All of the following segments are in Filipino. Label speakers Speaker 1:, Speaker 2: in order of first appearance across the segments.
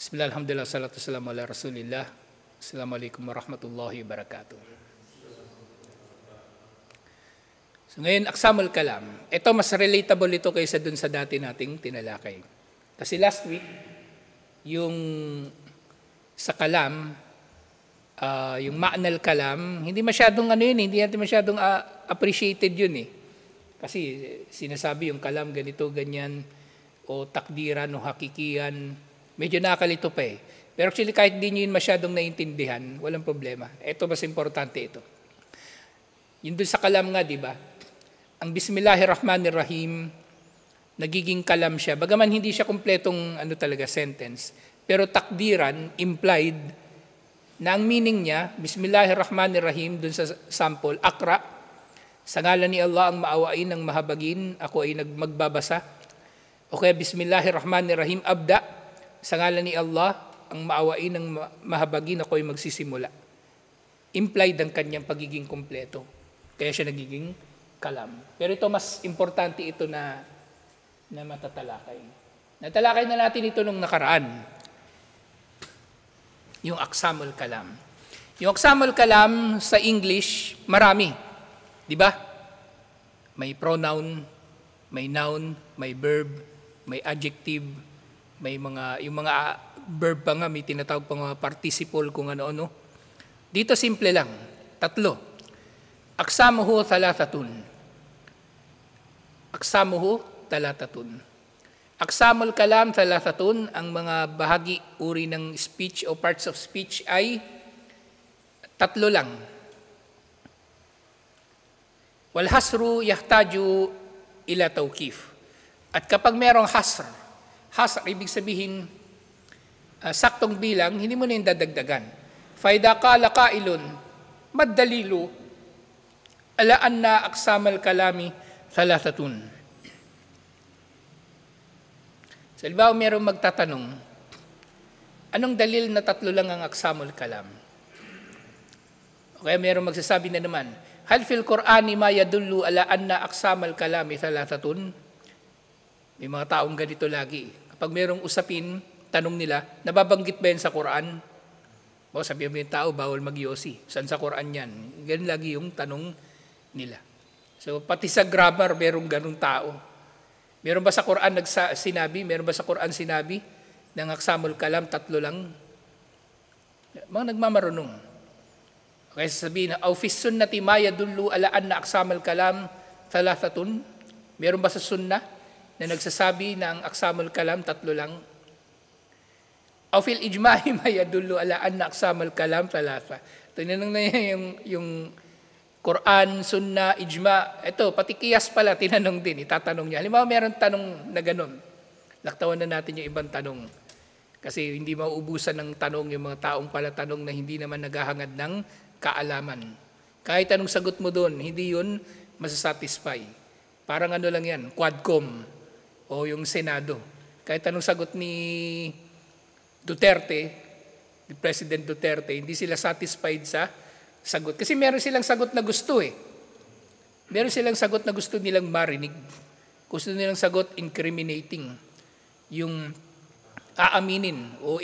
Speaker 1: Bismillah, alhamdulillah, salatu wassalamu ala rasulillah. Assalamualaikum warahmatullahi wabarakatuh. So ngayon, aksamul kalam. Ito, mas relatable ito kaysa dun sa dati nating tinalakay. Kasi last week, yung sa kalam, yung ma'nal kalam, hindi masyadong hindi natin masyadong appreciated yun eh. Kasi sinasabi yung kalam ganito, ganyan, o takdiran, o hakikian, medyo nakakalito pa eh. Pero actually kahit di nyo yun masyadong naiintindihan, walang problema. Ito mas importante ito. Yun dun sa kalam nga, di ba? Ang Bismillahirrahmanirrahim, nagiging kalam siya. Bagaman hindi siya kumpletong talaga sentence, pero takdiran, implied, na ang meaning niya, Bismillahirrahmanirrahim, dun sa sample, akra, sa ngalan ni Allah ang maawain ng mahabagin, ako ay magbabasa. O kaya Bismillahirrahmanirrahim, abda, sa ngalan ni Allah, ang maawain ng mahabagin, ako ay magsisimula. Implied ang kanyang pagiging kumpleto. Kaya siya nagiging kalam. Pero ito, mas importante ito na matatalakay. Natalakay na natin ito nung nakaraan. Yung aksamul kalam. Yung aksamul kalam sa English, marami. Di ba? May pronoun, may noun, may verb, may adjective, may yung mga verb pa nga, may tinatawag pang mga participle kung ano-ano. Dito simple lang, 3. Aksamuhu thalathatun. Aksamuhu thalathatun. Aksamul kalam thalathatun, ang mga bahagi, uri ng speech o parts of speech ay 3 lang. Wal hasru yahtaju ila tawqif. At kapag merong hasr, ibig sabihin, saktong bilang, hindi mo na yung dadagdagan. Faida qala qailun, maddalilu, ala anna aksamal kalami thalathatun. So, halimbawa, merong magtatanong, anong dalil na 3 lang ang aksamul kalam? O kaya merong magsasabi na naman, hal fil Qur'ani ma yadullu ala anna aksamal kalami thalathatun? May mga taong ganito lagi. Kapag mayroong usapin, tanong nila, nababanggit ba yan sa Quran? O sabihin mo yung tao, bawal mag-yosi. Saan sa Quran yan? Ganun lagi yung tanong nila. So pati sa grammar, mayroong ganung tao. Meron ba sa Quran sinabi? Meron ba sa Quran sinabi ng aksamul kalam, 3 lang? Mga nagmamarunong. Kaya sasabihin na, aw fis sunnati ma yadullu ala anna aksamul kalam thalathatun? Meron ba sa sunnah na nagsasabi na ang aksamul kalam 3 lang? Aw fil ijma'i ma yadullu ala anna aksamul kalam 3. Tinanong na yung Quran, Sunnah, Ijma. Ito, pati kiyas pala, tinanong din. Itatanong niya. Halimbawa, meron tanong na ganun. Laktawan na natin yung ibang tanong. Kasi hindi mauubusan ng tanong yung mga taong pala tanong na hindi naman naghahangad ng kaalaman. Kahit anong sagot mo doon, hindi yun masasatisfy. Parang lang yan, Quadcom o yung Senado. Kahit anong sagot ni Duterte, ni President Duterte, hindi sila satisfied sa sagot. Kasi meron silang sagot na gusto eh. Meron silang sagot na gusto nilang marinig. Gusto nilang sagot incriminating. Yung aaminin o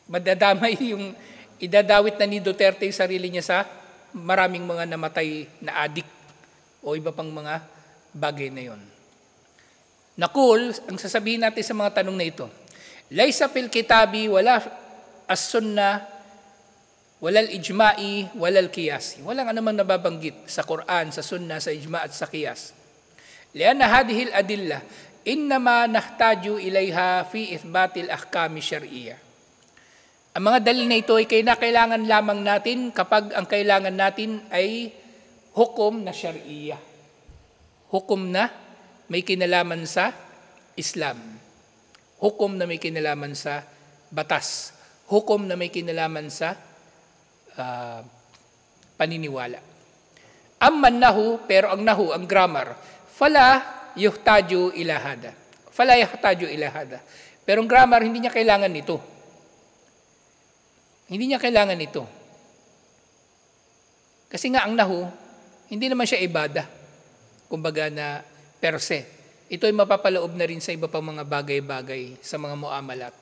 Speaker 1: madadamay yung idadawit na ni Duterte yung sarili niya sa maraming mga namatay na adik o iba pang mga bagay na yon. Nakul, ang sasabihin natin sa mga tanong na ito, laysa fil kitabi wala as-sunnah walal ijma'i, walal qiyas. Walang anumang nababanggit sa Quran, sa Sunnah, sa ijma' at sa qiyas. Lianna hadihil adilla, innama nahtaju ilayha fi ithbatil ahkami syar'iyyah. Ang mga dalil na ito ay kailangan lamang natin kapag ang kailangan natin ay hukom na syar'iyyah. Hukom na may kinalaman sa Islam. Hukom na may kinalaman sa batas. Hukom na may kinalaman sa paniniwala. Amman nahu, pero ang nahu, ang grammar, fala yuhtaju ila hada. Fala yuhtaju ila hada. Pero ang grammar, hindi niya kailangan nito. Hindi niya kailangan nito. Kasi nga ang nahu, hindi naman siya ibada. Kumbaga na per se. ito ay mapapaloob na rin sa iba pang mga bagay-bagay, sa mga muamalat.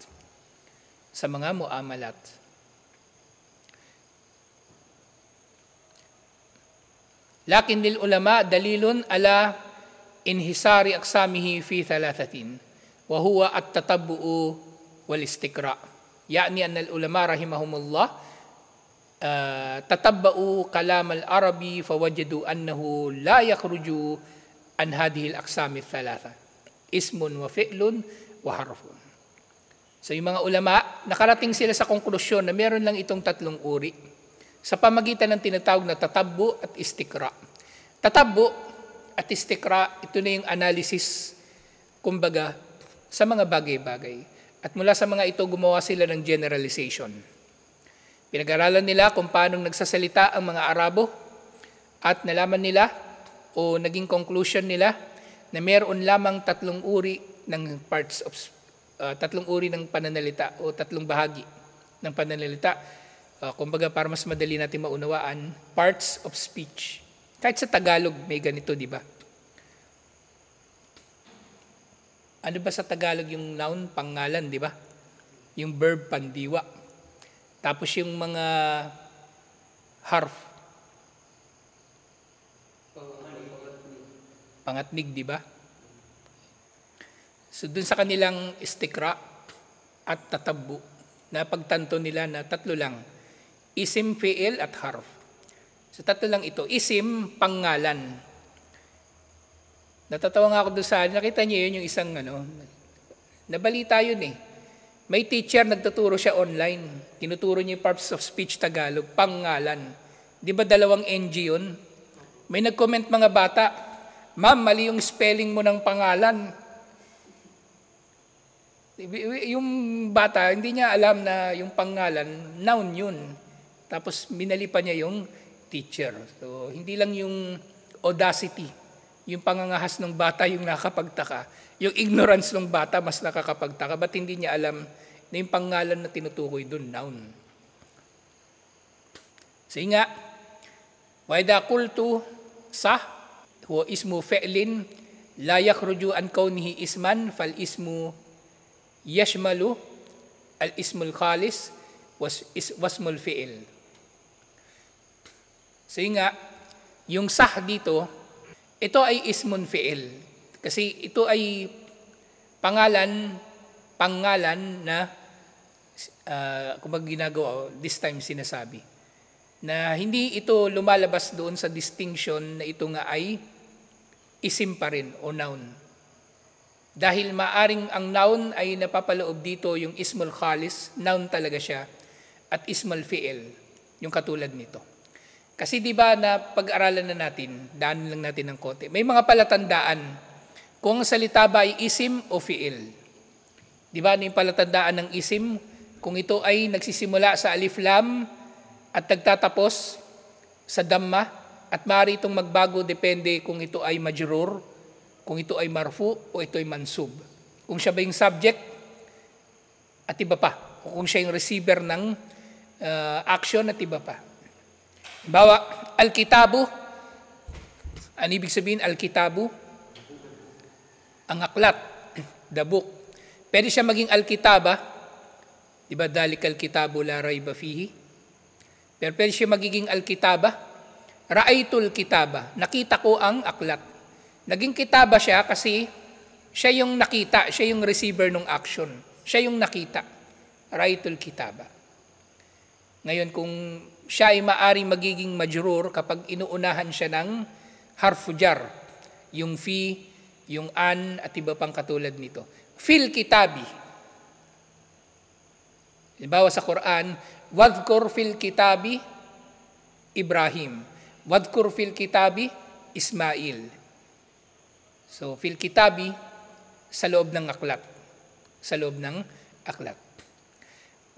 Speaker 1: Sa mga muamalat. Lakin lil ulama dalilun ala inhisari aksamihi fi thalathatin wa huwa at-tatabbu'u wal istiqra. Yani anna al-ulama rahimahumullah tatabba'u kalam al-arabi fawajadu annahu la yakhruju an hadhihi al-aqsam ath-thalatha. Ismun wa fi'lun wa harfun. So yung mga ulama, nakarating sila sa konklusyon na meron lang itong tatlong uri sa pamagitan ng tinatawag na tatabbu at istiqra. Tatabbu at istiqra, ito na yung analysis, kumbaga, sa mga bagay-bagay. At mula sa mga ito, gumawa sila ng generalization. Pinag-aralan nila kung paano nagsasalita ang mga Arabo at nalaman nila o naging conclusion nila na meron lamang tatlong uri ng parts of tatlong uri ng pananalita o tatlong bahagi ng pananalita. Kumbaga, para mas madali natin maunawaan, parts of speech. Kahit sa Tagalog may ganito, di ba? Ano ba sa Tagalog yung noun? Pangalan, di ba? Yung verb, pandiwa. Tapos yung mga harf. Pangatnig, di ba? So dun sa kanilang istiqra at tatabbu, na pagtanto nila na tatlo lang, isim, fi'il at harf. So tatlo lang ito. Isim, pangalan. Natatawa nga ako doon sa, nakita niyo yun yung isang nabalita yun eh. May teacher, nagtuturo siya online. Tinuturo niya yung parts of speech Tagalog, pangalan. Di ba 2 NG yun? May nag-comment mga bata, ma'am, mali yung spelling mo ng pangalan. Yung bata, hindi niya alam na yung pangalan, noun yun. Tapos minali pa niya yung teacher. So, hindi lang yung audacity, yung pangangahas ng bata yung nakakapagtaka. Yung ignorance ng bata mas nakakapagtaka. Ba't hindi niya alam na yung pangalan na tinutukoy doon, noun? So nga, وَإِذَا قُلْتُ صح هو اسم فعل لا يخرج عن كونه اسما فالاسم يشمل الاسم الخالص واسم الفعل. So nga, yung sah dito, ito ay ismun fi'il. Kasi ito ay pangalan na kung ginagawa, this time sinasabi, na hindi ito lumalabas doon sa distinction na ito nga ay isim pa rin o noun. Dahil maaring ang noun ay napapaloob dito yung ismul khalis, noun talaga siya, at ismul fi'il, yung katulad nito. Kasi di ba na pag-aralan na natin, daan lang natin ng konti, may mga palatandaan kung ang salita ba ay isim o fi'il. Di ba ano yung palatandaan ng isim? Kung ito ay nagsisimula sa alif lam at nagtatapos sa damma, at maaari itong magbago depende kung ito ay majrur, kung ito ay marfu o ito ay mansub. Kung siya ba yung subject at iba pa, o kung siya yung receiver ng action at iba pa. Bawa, al-kitabu, ano ibig sabihin al-kitabu? Ang aklat, the book. Pwede siya maging al-kitaba, di ba, dalikal kitabu la rayba fihi. Pero pwede siya magiging al-kitaba, ra'aytul kitaba, nakita ko ang aklat. Naging kitaba siya kasi siya yung nakita, siya yung receiver ng action. Siya yung nakita, ra'aytul kitaba. Ngayon, kung siya ay maaring magiging majrur kapag inuunahan siya ng harfu jar, yung fi, yung an, at iba pang katulad nito. Fil kitabi. Halimbawa sa Quran, wadhkur fil kitabi Ibrahim. Wadhkur fil kitabi Ismail. So, fil kitabi, sa loob ng aklat. Sa loob ng aklat.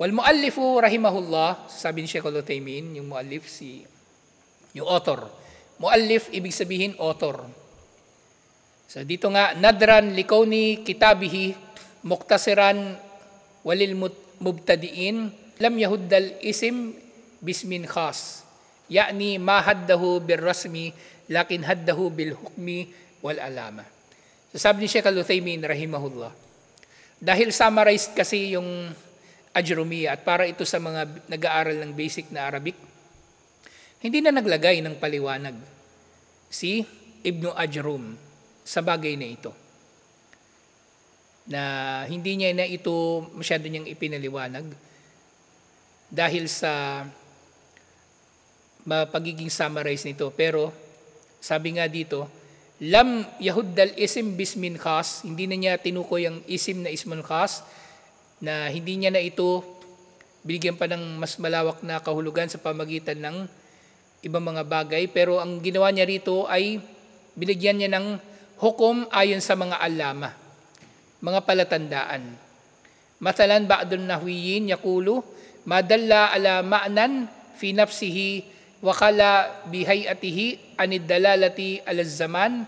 Speaker 1: Wal muallifu rahimahullah, sabi ni Sheikh Al-Uthaymin, yung muallif, yung author. Muallif, ibig sabihin author. So dito nga, nadran likawni kitabihi muktasiran walil mubtadiin lam yahuddal isim bismin khas. Yani ma haddahu bil rasmi lakin haddahu bil hukmi wal alama. Sabi ni Sheikh Al-Uthaymin, rahimahullah, dahil summarized kasi yung Ajrumiyya at para ito sa mga nag-aaral ng basic na Arabic, hindi na naglagay ng paliwanag si Ibn Ajrum sa bagay na ito. Na hindi niya na ito masyado niyang ipinaliwanag dahil sa pagiging summarize nito. Pero sabi nga dito, lam yahuddal isim bismin khas, hindi na niya tinukoy ang isim na ismun khas, na hindi niya na ito binigyan pa ng mas malawak na kahulugan sa pamagitan ng ibang mga bagay. Pero ang ginawa niya rito ay binigyan niya ng hukom ayon sa mga alama, mga palatandaan. Mathalan, ba'dun nahwiyin yakulu, madalla ala ma'nan fi nafsihi wa kala bihayatihi anid dalalati ala zaman.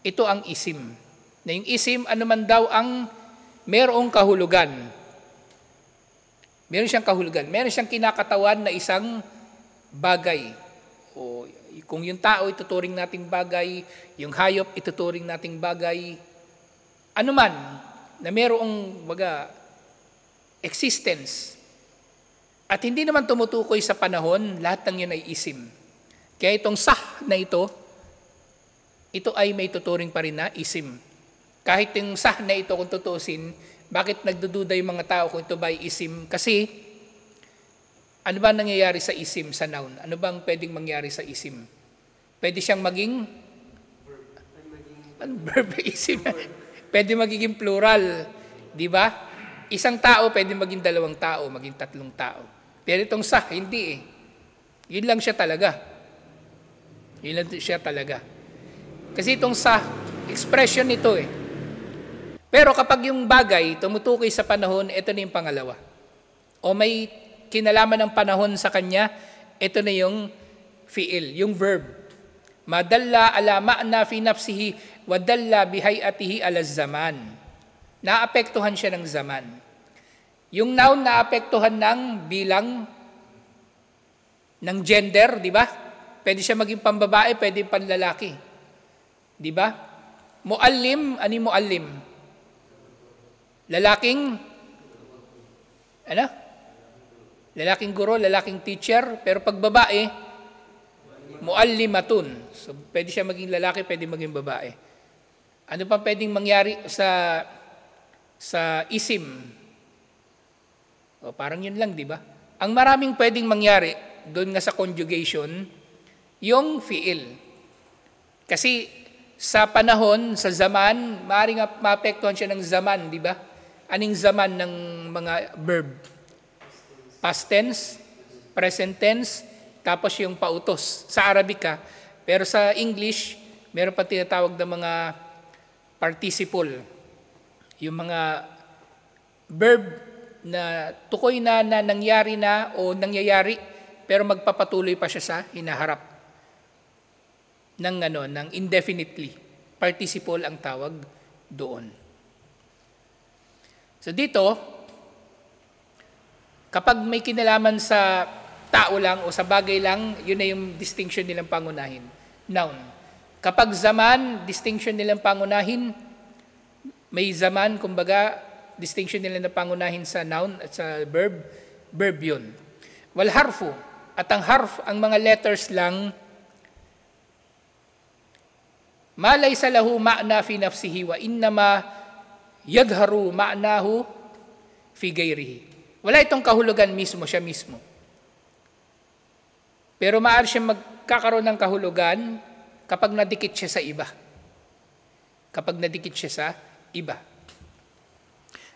Speaker 1: Ito ang isim. Na yung isim, ano man daw ang merong kahulugan. Meron siyang kahulugan. Meron siyang kinakatawan na isang bagay. O kung yung tao ituturing nating bagay, yung hayop ituturing nating bagay, ano man na merong existence. At hindi naman tumutukoy sa panahon, lahat ng yun ay isim. Kaya itong sah na ito ay may tuturing pa rin na isim. Kahit yung sah na ito, kung tutusin, bakit nagdududa yung mga tao kung ito ba ay isim? Kasi, ano ba nangyayari sa isim, sa noun? Ano bang pwedeng mangyari sa isim? Pwede siyang maging verb, isim. Pwede magiging plural, di ba? Isang tao pwede maging dalawang tao, maging tatlong tao. Pero itong sah, hindi eh. Yun lang siya talaga. Yun lang siya talaga. Kasi itong sah, expression nito eh. Pero kapag yung bagay tumutukoy sa panahon, ito na yung pangalawa. O may kinalaman ng panahon sa kanya, ito na yung fi'il, yung verb. Madalla ala ma'na fi nafsihi wa dalla bihayatihi ala zaman. Naapektuhan siya ng zaman. Yung noun naapektuhan ng bilang ng gender, di ba? Pwede siya maging pambabae, pwede panlalaki. Di ba? Muallim, ano yung muallim? Lalaking lalaking guro, lalaking teacher, pero pag babae, muallimatun. So, pwede siya maging lalaki, pwede maging babae. Ano pa pwedeng mangyari sa isim? O, parang yun lang, di ba? Ang maraming pwedeng mangyari, doon nga sa conjugation, yung fi'il. Kasi sa panahon, sa zaman, maaaring maapektuhan siya ng zaman, di ba? Aning zaman ng mga verb? Past tense, present tense, tapos yung pautos. Sa Arabic pero sa English, meron pa tinatawag na mga participle. Yung mga verb na tukoy na nangyari na o nangyayari, pero magpapatuloy pa siya sa hinaharap ng indefinitely. Participle ang tawag doon. So dito, kapag may kinalaman sa tao lang o sa bagay lang, yun na yung distinction nilang pangunahin. Noun. Kapag zaman, distinction nilang pangunahin, may zaman, kumbaga, distinction nila na pangunahin sa noun at sa verb yun. Wal harfu, at ang harf, ang mga letters lang, ma laysa lahu ma'na fi nafsihi wa innama yadharu ma'nahu fi ghairihi. Wala itong kahulugan mismo, siya mismo. Pero maaari siya magkakaroon ng kahulugan kapag nadikit siya sa iba. Kapag nadikit siya sa iba.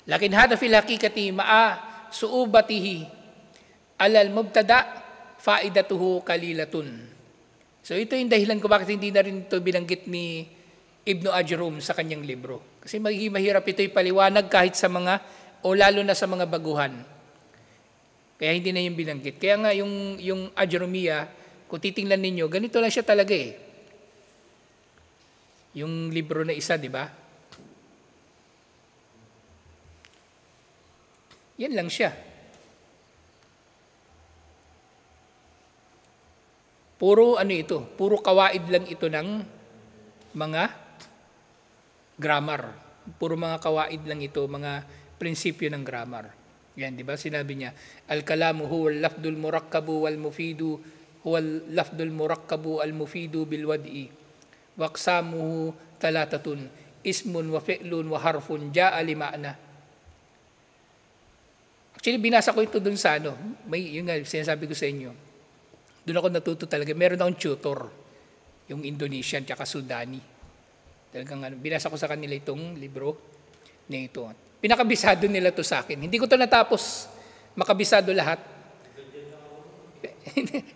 Speaker 1: Lakin hada fil haqiqati ma'a su'ubatihi alal mubtada faidatuhu kalilatun. So ito yung dahilan ko bakit hindi na rin ito binanggit ni Ibn Ajrum sa kanyang libro. Kasi magiging mahirap ito ipaliwanag kahit sa mga, o lalo na sa mga baguhan. Kaya hindi na yung binanggit. Kaya nga yung Ajrumiyya, kung titingnan ninyo, ganito lang siya talaga eh. Yung libro na isa, di ba? Yan lang siya. Puro ano ito, puro kawaid lang ito ng mga grammar. Puro mga kawaid lang ito, mga prinsipyo ng grammar. Yan, di ba? Sinabi niya, al-kalamu huwa al-lafdul murakkabu wal-mufidu huwa al-lafdul murakkabu al-mufidu bil-wad'i. Waqsamuhu talatatun, ismun wa fi'lun wa harfun ja'a li ma'na. Actually, binasa ko ito dun sa yun nga, sinasabi ko sa inyo. Doon ako natuto talaga. Meron akong tutor, yung Indonesian tsaka Sudani. Talagang binasa ko sa kanila itong libro na ito. Pinakabisado nila to sa akin. Hindi ko to natapos. Makabisado lahat.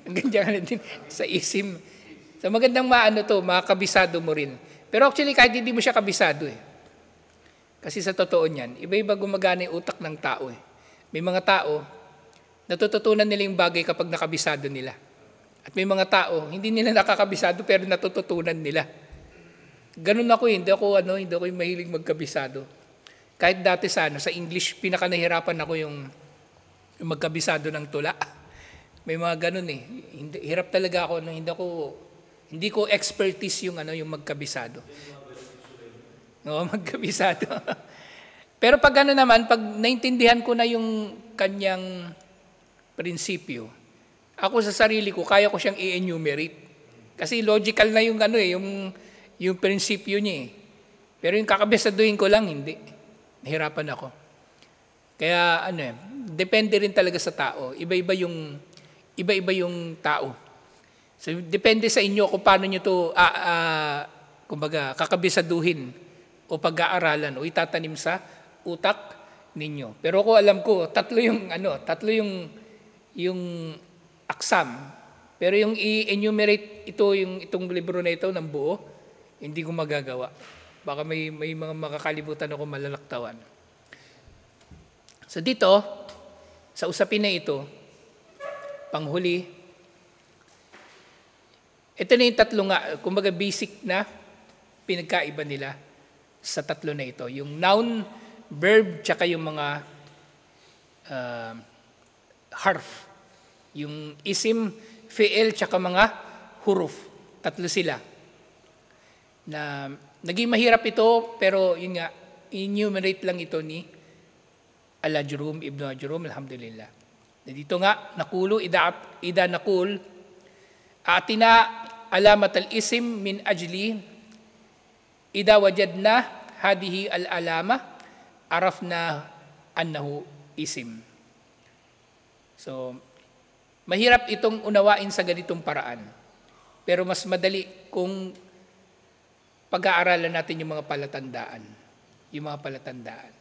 Speaker 1: Hanggang dyan din sa isim. So magandang makakabisado mo rin. Pero actually, kahit hindi mo siya kabisado Kasi sa totoo niyan, iba-iba gumagana yung utak ng tao May mga tao, natututunan nila yung bagay kapag nakabisado nila. At may mga tao, hindi nila nakakabisado pero natututunan nila. Ganun ako hindi ako yung mahilig magkabisado. Kahit dati sa English, pinakanahirapan ako yung magkabisado ng tula. May mga ganun Hirap talaga ako, hindi ko expertise yung magkabisado. Oo, magkabisado. Pero pag naman, pag naintindihan ko na yung kanyang prinsipyo, ako sa sarili ko, kaya ko siyang i-enumerate. Kasi logical na yung yung prinsipyo niya Pero yung kakabisaduhin ko lang, hindi. Nahirapan ako. Kaya depende rin talaga sa tao. Iba-iba yung tao. So depende sa inyo kung paano nyo to kumbaga kakabisaduhin o pag-aaralan o itatanim sa utak ninyo. Pero ako alam ko, tatlo yung aksam. Pero yung i-enumerate itong libro na ito ng buo, hindi ko magagawa. Baka may mga makakalibutan ako malalaktawan. So dito, sa usapin na ito, panghuli, ito na yung tatlo kumbaga basic na pinagkaiba nila sa tatlo na ito. Yung noun, verb, tsaka yung mga harf. Yung isim, fi'il, tsaka mga huruf. Tatlo sila. Na naging mahirap ito, pero yun nga, enumerate lang ito ni Al-Ajrum, Ibn Ajrum, alhamdulillah. Dito nga, nakulu, ida nakul, atina alamat al-isim min ajli, ida wajadna hadihi al-alama, arafna annahu isim. So, mahirap itong unawain sa ganitong paraan. Pero mas madali kung pag-aaralan natin yung mga palatandaan. Yung mga palatandaan.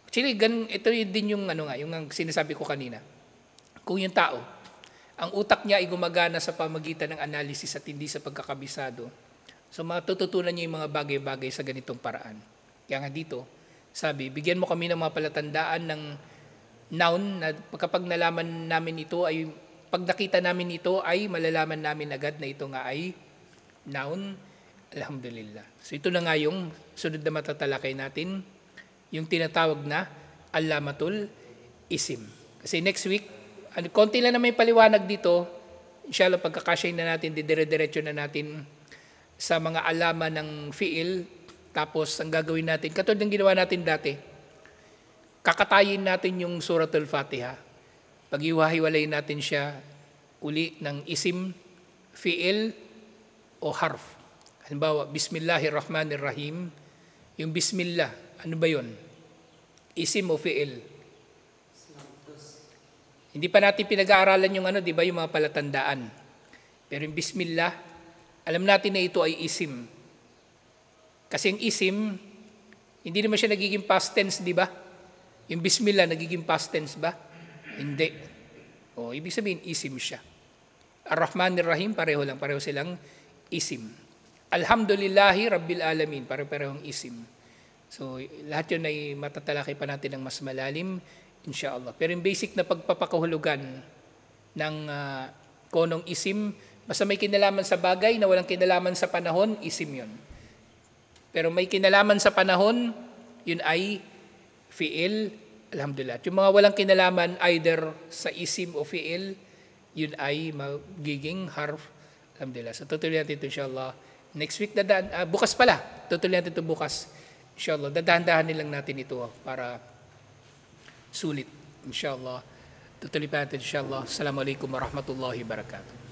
Speaker 1: Actually, ito din yung yung sinasabi ko kanina. Kung yung tao, ang utak niya ay gumagana sa pamagitan ng analysis at hindi sa pagkakabisado. So matututunan niya yung mga bagay-bagay sa ganitong paraan. Kaya nga dito, sabi, bigyan mo kami ng mga palatandaan ng noun na kapag nalaman namin ito ay, pag nakita namin ito ay malalaman namin agad na ito nga ay noun. Alhamdulillah. So ito na nga yung sunod na matatalakay natin, yung tinatawag na alamatul isim. Kasi next week, konti lang na may paliwanag dito, inshallah pagkakasyahin na natin, dire-diretso na natin sa mga alaman ng fi'il, tapos ang gagawin natin, katulad ng ginawa natin dati, kakatayin natin yung suratul Fatiha. Pag-iwahiwalay natin siya uli ng isim, fi'il, o harf. Halimbawa, Bismillahirrahmanirrahim. Yung Bismillah, ano ba yun? Isim o fi'il? Hindi pa natin pinag-aaralan yung di ba, yung mga palatandaan. Pero yung Bismillah, alam natin na ito ay isim. Kasi yung isim, hindi naman siya nagiging past tense, di ba? Yung Bismillah, nagiging past tense ba? Hindi. O, ibig sabihin, isim siya. Ar-Rahmanir-Rahim, pareho silang isim. Alhamdulillahi Rabbil Alamin, pare-parehong isim. So, lahat yun ay matatalakay pa natin ng mas malalim, inshallah. Pero yung basic na pagpapakahulugan ng konong isim, basta may kinalaman sa bagay na walang kinalaman sa panahon, isim yun. Pero may kinalaman sa panahon, yun ay fi'il, alhamdulillah. Yung mga walang kinalaman either sa isim o fi'il, yun ay magiging harf, alhamdulillah. So tutuloy natin ito inshallah. Next week bukas pala. tutuloy natin ito bukas. Inshallah, dadahan-dahanin lang natin ito para sulit. Inshallah, tutuloy pa natin inshallah. Assalamualaikum warahmatullahi wabarakatuh.